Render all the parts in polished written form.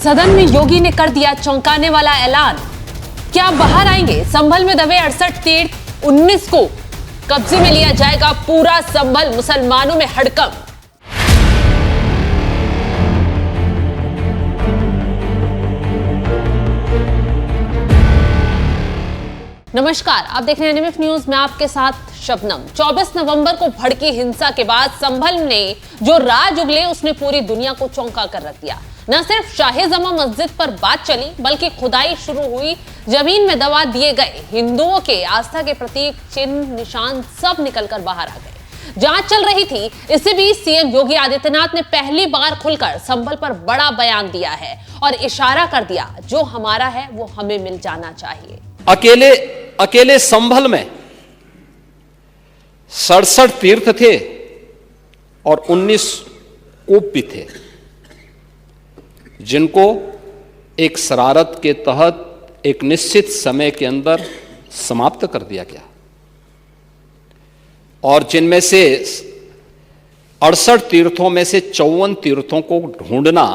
सदन में योगी ने कर दिया चौंकाने वाला ऐलान। क्या बाहर आएंगे? संभल में दबे 68 तीर्थ, 19 को कब्जे में लिया जाएगा पूरा संभल, मुसलमानों में हड़कंप। नमस्कार, आप देख रहे हैं एनएमएफ न्यूज में आपके साथ शबनम। 24 नवंबर को भड़की हिंसा के बाद संभल ने जो राज उगले उसने पूरी दुनिया को चौंका कर रख दिया। न सिर्फ शाही जमा मस्जिद पर बात चली, बल्कि खुदाई शुरू हुई, जमीन में दबा दिए गए हिंदुओं के आस्था के प्रतीक, चिन्ह, निशान सब निकलकर बाहर आ गए। जांच चल रही थी, इसी बीच सीएम योगी आदित्यनाथ ने पहली बार खुलकर संभल पर बड़ा बयान दिया है और इशारा कर दिया, जो हमारा है वो हमें मिल जाना चाहिए। अकेले संभल में 67 तीर्थ थे और 19 कूप भी थे, जिनको एक शरारत के तहत एक निश्चित समय के अंदर समाप्त कर दिया गया। और जिनमें से 68 तीर्थों में से 54 तीर्थों को ढूंढना,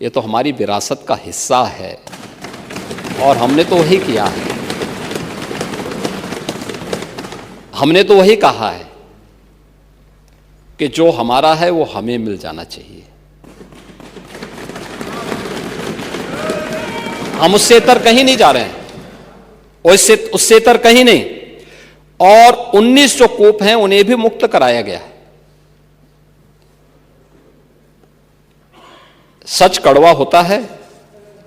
ये तो हमारी विरासत का हिस्सा है और हमने तो वही किया है। हमने तो वही कहा है कि जो हमारा है वो हमें मिल जाना चाहिए। हम उससे इतर कहीं नहीं जा रहे हैं, उससे इतर कहीं नहीं। और 19 जो कूप हैं उन्हें भी मुक्त कराया गया है। सच कड़वा होता है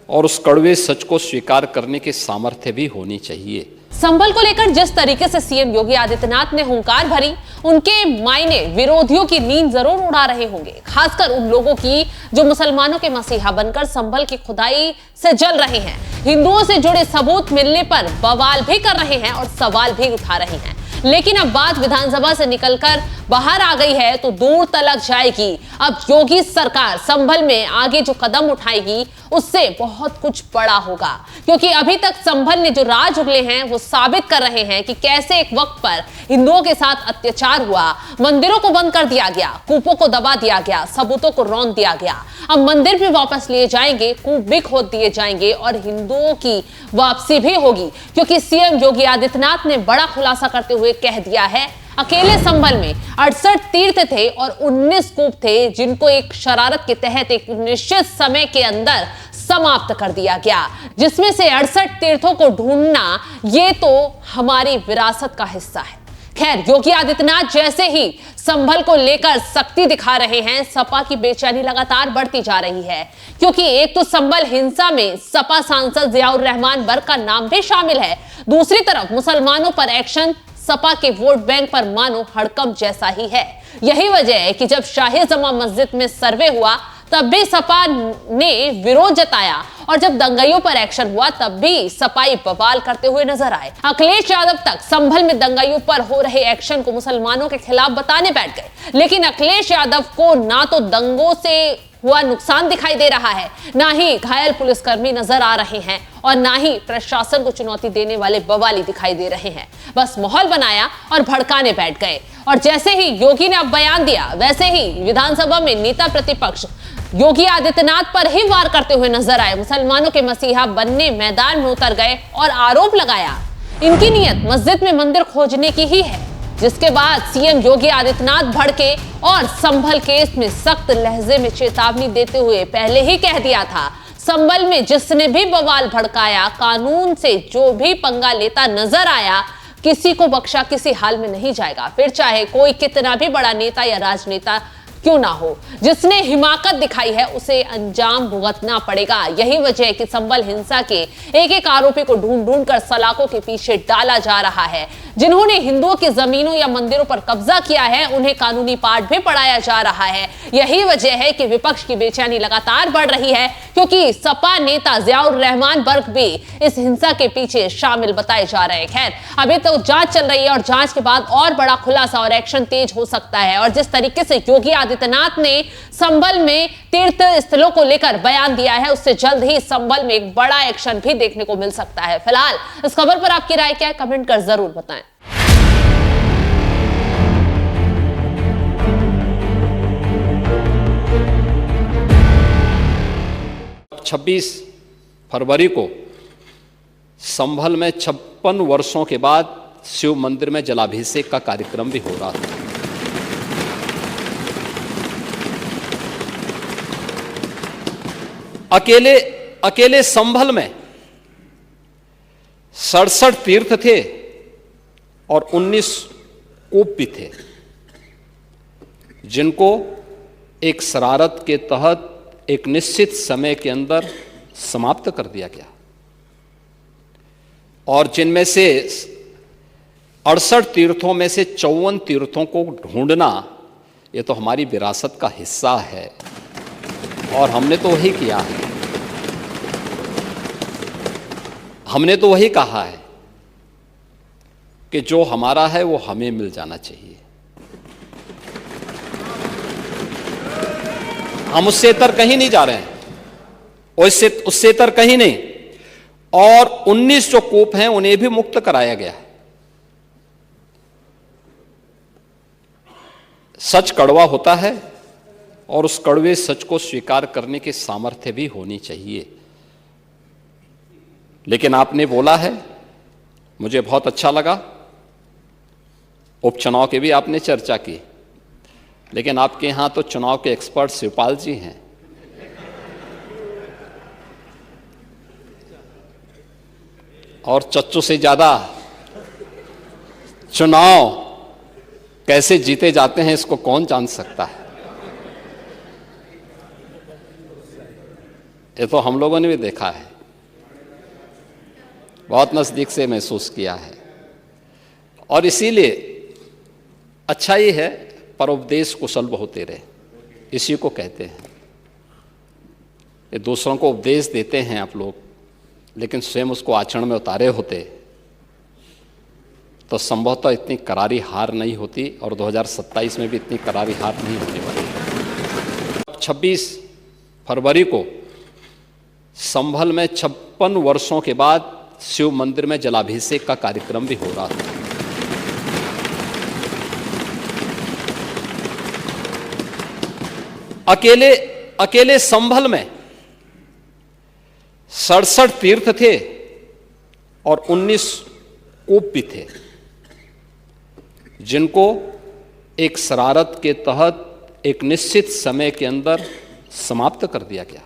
और उस कड़वे सच को स्वीकार करने की सामर्थ्य भी होनी चाहिए। संभल को लेकर जिस तरीके से सीएम योगी आदित्यनाथ ने हुंकार भरी, उनके मायने विरोधियों की नींद जरूर उड़ा रहे होंगे, खासकर उन लोगों की जो मुसलमानों के मसीहा बनकर संभल की खुदाई से जल रहे हैं, हिंदुओं से जुड़े सबूत मिलने पर बवाल भी कर रहे हैं और सवाल भी उठा रहे हैं। लेकिन अब बात विधानसभा से निकलकर बाहर आ गई है तो दूर तलक जाएगी। अब योगी सरकार संभल में आगे जो कदम उठाएगी उससे बहुत कुछ बड़ा होगा, क्योंकि अभी तक संभल ने जो राज उगले हैं वो साबित कर रहे हैं कि कैसे एक वक्त पर हिंदुओं के साथ अत्याचार हुआ, मंदिरों को बंद कर दिया गया, कूपों को दबा दिया गया, सबूतों को रौंद दिया गया। अब मंदिर भी वापस लिए जाएंगे, कूप भी खोद दिए जाएंगे और हिंदुओं की वापसी भी होगी, क्योंकि सीएम योगी आदित्यनाथ ने बड़ा खुलासा करते हुए कह दिया है, अकेले संभल में 68 तीर्थ थे और 19 कूप थे, जिनको एक शरारत के तहत एक निश्चित समय के अंदर समाप्त कर दिया गया, जिसमें से 68 तीर्थों को ढूंढना ये तो हमारी विरासत का हिस्सा है। खैर, योगी आदित्यनाथ जैसे ही संभल को लेकर सख्ती दिखा रहे हैं, सपा की बेचैनी लगातार बढ़ती जा रही है, क्योंकि एक तो संभल हिंसा में सपा सांसद जियाउर रहमान बर्क का नाम भी शामिल है, दूसरी तरफ मुसलमानों पर एक्शन सपा के वोट बैंक पर मानो हड़कंप जैसा ही है। यही वजह है कि जब शाही जमा मस्जिद में सर्वे हुआ तब भी सपा ने विरोध जताया और जब दंगाइयों पर एक्शन हुआ तब भी सपाई बवाल करते हुए नजर आए। अखिलेश यादव तक संभल में दंगाइयों पर हो रहे एक्शन को मुसलमानों के खिलाफ बताने बैठ गए, लेकिन अखिलेश यादव को ना तो दंगों से हुआ नुकसान दिखाई दे रहा है, ना ही घायल पुलिसकर्मी नजर आ रहे हैं और ना ही प्रशासन को चुनौती देने वाले बवाली दिखाई दे रहे हैं। बस माहौल बनाया और भड़काने बैठ गए। और जैसे ही योगी ने अब बयान दिया, वैसे ही विधानसभा में नेता प्रतिपक्ष योगी आदित्यनाथ पर ही वार करते हुए नजर आए, मुसलमानों के मसीहा बनने मैदान में उतर गए और आरोप लगाया इनकी नीयत मस्जिद में मंदिर खोजने की ही है। जिसके बाद सीएम योगी आदित्यनाथ भड़के और संभल केस में सख्त लहजे में चेतावनी देते हुए पहले ही कह दिया था, संभल में जिसने भी बवाल भड़काया, कानून से जो भी पंगा लेता नजर आया, किसी को बख्शा किसी हाल में नहीं जाएगा, फिर चाहे कोई कितना भी बड़ा नेता या राजनेता क्यों ना हो। जिसने हिमाकत दिखाई है उसे अंजाम भुगतना पड़ेगा। यही वजह है कि संभल हिंसा के एक एक आरोपी को ढूंढ ढूंढ कर सलाखों के पीछे डाला जा रहा है। जिन्होंने हिंदुओं की जमीनों या मंदिरों पर कब्जा किया है उन्हें कानूनी पाठ भी पढ़ाया जा रहा है। यही वजह है कि विपक्ष की बेचैनी लगातार बढ़ रही है, क्योंकि सपा नेता जियाउर रहमान बर्क भी इस हिंसा के पीछे शामिल बताए जा रहे हैं। खैर, अभी तो जांच चल रही है और जांच के बाद और बड़ा खुलासा और एक्शन तेज हो सकता है। और जिस तरीके से योगी आदित्यनाथ ने संभल में तीर्थ स्थलों को लेकर बयान दिया है, उससे जल्द ही संभल में एक बड़ा एक्शन भी देखने को मिल सकता है। फिलहाल इस खबर पर आपकी राय क्या है, कमेंट कर जरूर बताएं। 26 फरवरी को संभल में 56 वर्षों के बाद शिव मंदिर में जलाभिषेक का कार्यक्रम भी हो रहा था। अकेले संभल में 67 तीर्थ थे और 19 कूप भी थे, जिनको एक शरारत के तहत एक निश्चित समय के अंदर समाप्त कर दिया गया, और जिनमें से 68 तीर्थों में से 54 तीर्थों को ढूंढना ये तो हमारी विरासत का हिस्सा है, और हमने तो वही किया है। हमने तो वही कहा है कि जो हमारा है वो हमें मिल जाना चाहिए। हम उससे इतर कहीं नहीं जा रहे हैं, उससे इतर कहीं नहीं। और 19 जो कूप हैं उन्हें भी मुक्त कराया गया है। सच कड़वा होता है और उस कड़वे सच को स्वीकार करने की सामर्थ्य भी होनी चाहिए। लेकिन आपने बोला है, मुझे बहुत अच्छा लगा। उपचुनाव की भी आपने चर्चा की, लेकिन आपके यहां तो चुनाव के एक्सपर्ट शिवपाल जी हैं। और चच्चू से ज्यादा चुनाव कैसे जीते जाते हैं इसको कौन जान सकता है। ये तो हम लोगों ने भी देखा है, बहुत नजदीक से महसूस किया है। और इसीलिए अच्छा ही है, परोपदेश कुशल बहु तेरे, इसी को कहते हैं। ये दूसरों को उपदेश देते हैं आप लोग, लेकिन स्वयं उसको आचरण में उतारे होते तो संभवतः इतनी करारी हार नहीं होती, और 2027 में भी इतनी करारी हार नहीं होने वाली। 26 फरवरी को संभल में 56 वर्षों के बाद शिव मंदिर में जलाभिषेक का कार्यक्रम भी हो रहा था। अकेले संभल में 67 तीर्थ थे और 19 कूप भी थे, जिनको एक शरारत के तहत एक निश्चित समय के अंदर समाप्त कर दिया गया।